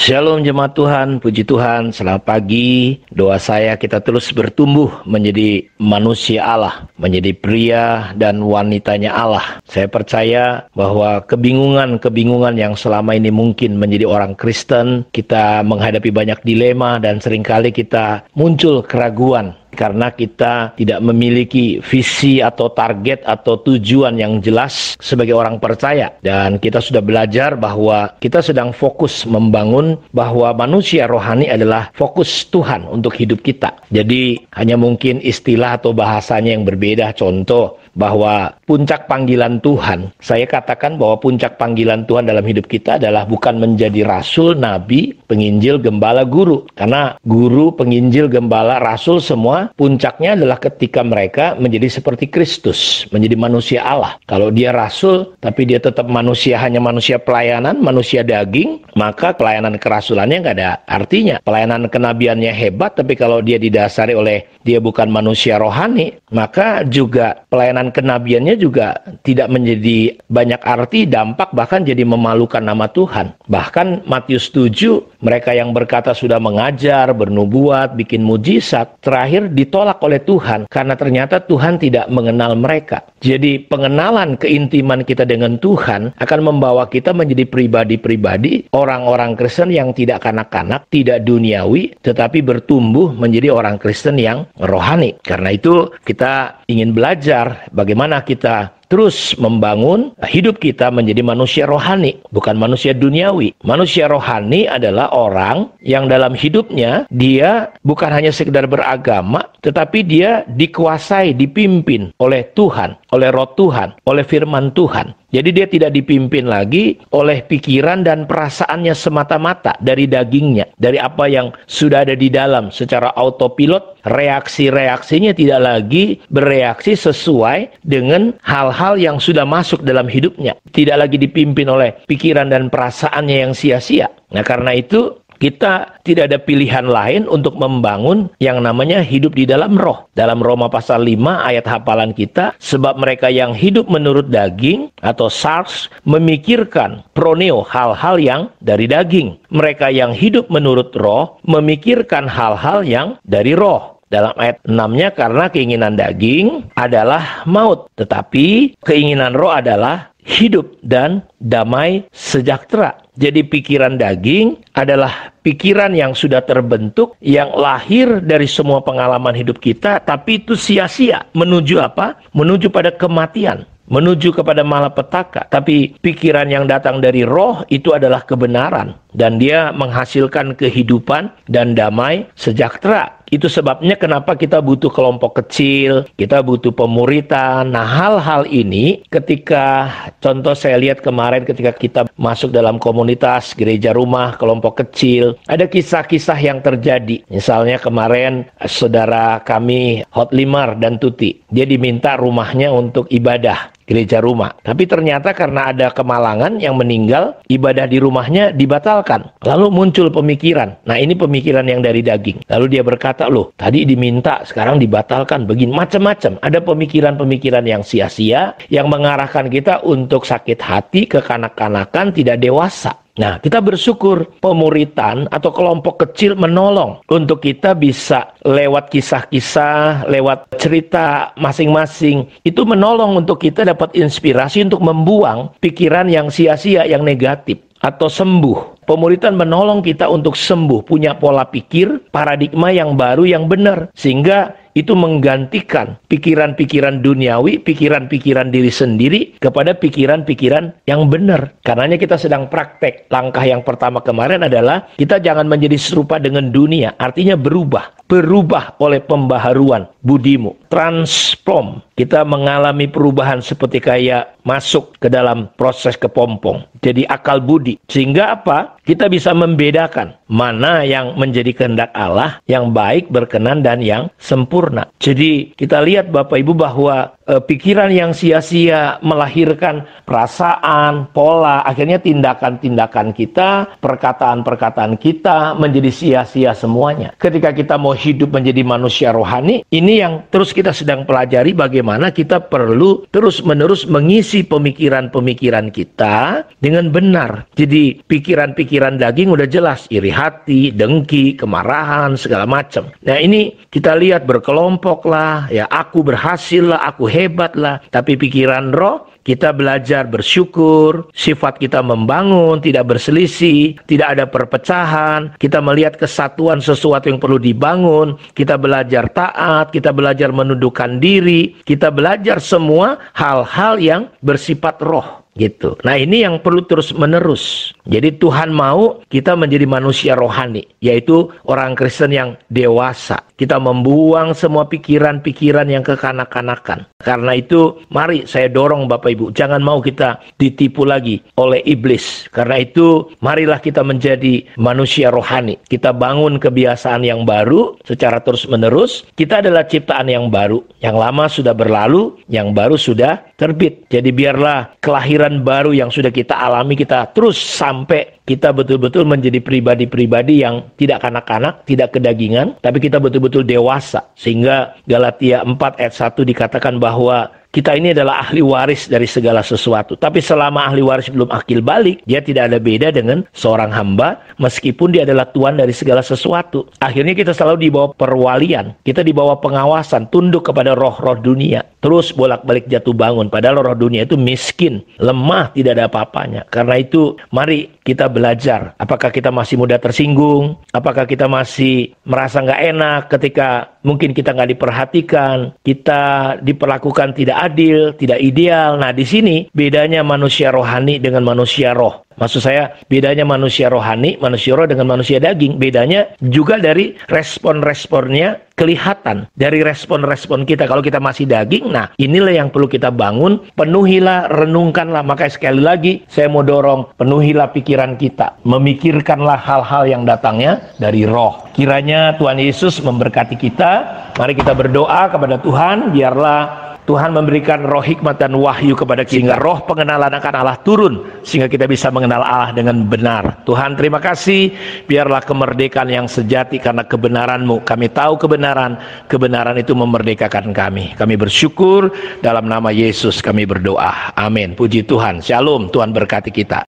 Shalom jemaat Tuhan, puji Tuhan, selamat pagi. Doa saya kita terus bertumbuh menjadi manusia Allah, menjadi pria dan wanitanya Allah. Saya percaya bahwa kebingungan yang selama ini mungkin menjadi orang Kristen, kita menghadapi banyak dilema dan seringkali kita muncul keraguan. Karena kita tidak memiliki visi atau target atau tujuan yang jelas sebagai orang percaya. Dan kita sudah belajar bahwa kita sedang fokus membangun bahwa manusia rohani adalah fokus Tuhan untuk hidup kita. Jadi hanya mungkin istilah atau bahasanya yang berbeda. Contoh, bahwa puncak panggilan Tuhan, saya katakan bahwa puncak panggilan Tuhan dalam hidup kita adalah bukan menjadi rasul, nabi, penginjil, gembala, guru. Karena guru, penginjil, gembala, rasul semua puncaknya adalah ketika mereka menjadi seperti Kristus, menjadi manusia Allah. Kalau dia rasul tapi dia tetap manusia, hanya manusia pelayanan, manusia daging, maka pelayanan kerasulannya nggak ada artinya. Pelayanan kenabiannya hebat, tapi kalau dia didasari oleh dia bukan manusia rohani, maka juga pelayanan kenabiannya juga tidak menjadi banyak arti, dampak, bahkan jadi memalukan nama Tuhan. Bahkan Matius 7, mereka yang berkata sudah mengajar, bernubuat, bikin mujizat, terakhir ditolak oleh Tuhan karena ternyata Tuhan tidak mengenal mereka. Jadi pengenalan keintiman kita dengan Tuhan akan membawa kita menjadi pribadi-pribadi, orang-orang Kristen yang tidak kanak-kanak, tidak duniawi, tetapi bertumbuh menjadi orang Kristen yang rohani. Karena itu kita ingin belajar bagaimana kita terus membangun hidup kita menjadi manusia rohani, bukan manusia duniawi. Manusia rohani adalah orang yang dalam hidupnya dia bukan hanya sekedar beragama, tetapi dia dikuasai, dipimpin oleh Tuhan, oleh Roh Tuhan, oleh firman Tuhan. Jadi dia tidak dipimpin lagi oleh pikiran dan perasaannya semata-mata dari dagingnya, dari apa yang sudah ada di dalam secara autopilot. Reaksi-reaksinya tidak lagi bereaksi sesuai dengan hal-hal yang sudah masuk dalam hidupnya. Tidak lagi dipimpin oleh pikiran dan perasaannya yang sia-sia. Nah, karena itu kita tidak ada pilihan lain untuk membangun yang namanya hidup di dalam roh. Dalam Roma pasal 5 ayat hafalan kita, sebab mereka yang hidup menurut daging atau sarx memikirkan proneo, hal-hal yang dari daging. Mereka yang hidup menurut roh memikirkan hal-hal yang dari roh. Dalam ayat 6-nya, karena keinginan daging adalah maut, tetapi keinginan roh adalah hidup dan damai sejahtera. Jadi pikiran daging adalah pikiran yang sudah terbentuk, yang lahir dari semua pengalaman hidup kita, tapi itu sia-sia. Menuju apa? Menuju pada kematian, menuju kepada malapetaka. Tapi pikiran yang datang dari roh itu adalah kebenaran, dan dia menghasilkan kehidupan dan damai sejahtera. Itu sebabnya kenapa kita butuh kelompok kecil, kita butuh pemuritan. Nah, hal-hal ini ketika, contoh saya lihat kemarin ketika kita masuk dalam komunitas, gereja rumah, kelompok kecil, ada kisah-kisah yang terjadi. Misalnya kemarin saudara kami Hotlimar dan Tuti, dia diminta rumahnya untuk ibadah, gereja rumah. Tapi ternyata karena ada kemalangan yang meninggal, ibadah di rumahnya dibatalkan. Lalu muncul pemikiran. Nah, ini pemikiran yang dari daging. Lalu dia berkata, loh, tadi diminta, sekarang dibatalkan, begini, macam-macam. Ada pemikiran-pemikiran yang sia-sia, yang mengarahkan kita untuk sakit hati, kekanak-kanakan, tidak dewasa. Nah, kita bersyukur pemuritan atau kelompok kecil menolong untuk kita bisa lewat kisah-kisah, lewat cerita masing-masing, itu menolong untuk kita dapat inspirasi untuk membuang pikiran yang sia-sia, yang negatif, atau sembuh. Pemuritan menolong kita untuk sembuh, punya pola pikir, paradigma yang baru, yang benar, sehingga itu menggantikan pikiran-pikiran duniawi, pikiran-pikiran diri sendiri kepada pikiran-pikiran yang benar. Karenanya kita sedang praktek. Langkah yang pertama kemarin adalah kita jangan menjadi serupa dengan dunia, artinya berubah oleh pembaharuan budimu, transform. Kita mengalami perubahan seperti kayak masuk ke dalam proses kepompong, jadi akal budi, sehingga apa? Kita bisa membedakan mana yang menjadi kehendak Allah, yang baik, berkenan, dan yang sempurna. Jadi kita lihat Bapak Ibu bahwa pikiran yang sia-sia melahirkan perasaan, pola, akhirnya tindakan-tindakan kita, perkataan-perkataan kita menjadi sia-sia semuanya. Ketika kita mau hidup menjadi manusia rohani, ini ini yang terus kita sedang pelajari, bagaimana kita perlu terus-menerus mengisi pemikiran-pemikiran kita dengan benar. Jadi pikiran-pikiran daging udah jelas, iri hati, dengki, kemarahan, segala macam. Nah ini kita lihat berkelompok lah, ya aku berhasil lah, aku hebat lah. Tapi pikiran roh, kita belajar bersyukur, sifat kita membangun, tidak berselisih, tidak ada perpecahan, kita melihat kesatuan sesuatu yang perlu dibangun, kita belajar taat, kita belajar menundukkan diri, kita belajar semua hal-hal yang bersifat roh. Gitu. Nah ini yang perlu terus menerus. Jadi Tuhan mau kita menjadi manusia rohani, yaitu orang Kristen yang dewasa. Kita membuang semua pikiran-pikiran yang kekanak-kanakan. Karena itu mari saya dorong Bapak Ibu, jangan mau kita ditipu lagi oleh iblis. Karena itu marilah kita menjadi manusia rohani. Kita bangun kebiasaan yang baru secara terus menerus. Kita adalah ciptaan yang baru. Yang lama sudah berlalu, yang baru sudah terbit. Jadi biarlah kelahiran baru yang sudah kita alami, kita terus sampai kita betul-betul menjadi pribadi-pribadi yang tidak kanak-kanak, tidak kedagingan, tapi kita betul-betul dewasa. Sehingga Galatia 4 ayat 1 dikatakan bahwa kita ini adalah ahli waris dari segala sesuatu. Tapi selama ahli waris belum akil balik, dia tidak ada beda dengan seorang hamba, meskipun dia adalah tuan dari segala sesuatu. Akhirnya kita selalu di bawah perwalian, kita di bawah pengawasan, tunduk kepada roh-roh dunia. Terus bolak-balik jatuh bangun, padahal roh dunia itu miskin, lemah, tidak ada apa-apanya. Karena itu mari kita belajar. Apakah kita masih mudah tersinggung? Apakah kita masih merasa nggak enak ketika mungkin kita nggak diperhatikan, kita diperlakukan tidak adil, tidak ideal. Nah di sini bedanya manusia rohani dengan manusia roh. Maksud saya bedanya manusia rohani, manusia roh dengan manusia daging. Bedanya juga dari respon-responnya kelihatan. Dari respon-respon kita. Kalau kita masih daging, nah inilah yang perlu kita bangun. Penuhilah, renungkanlah. Makanya sekali lagi saya mau dorong, penuhilah pikiran kita. Memikirkanlah hal-hal yang datangnya dari roh. Kiranya Tuhan Yesus memberkati kita. Mari kita berdoa kepada Tuhan, biarlah Tuhan memberikan roh hikmat dan wahyu kepada kita, sehingga roh pengenalan akan Allah turun, sehingga kita bisa mengenal Allah dengan benar. Tuhan terima kasih, biarlah kemerdekaan yang sejati karena kebenaran-Mu. Kami tahu kebenaran, kebenaran itu memerdekakan kami. Kami bersyukur, dalam nama Yesus kami berdoa. Amin. Puji Tuhan. Shalom. Tuhan berkati kita.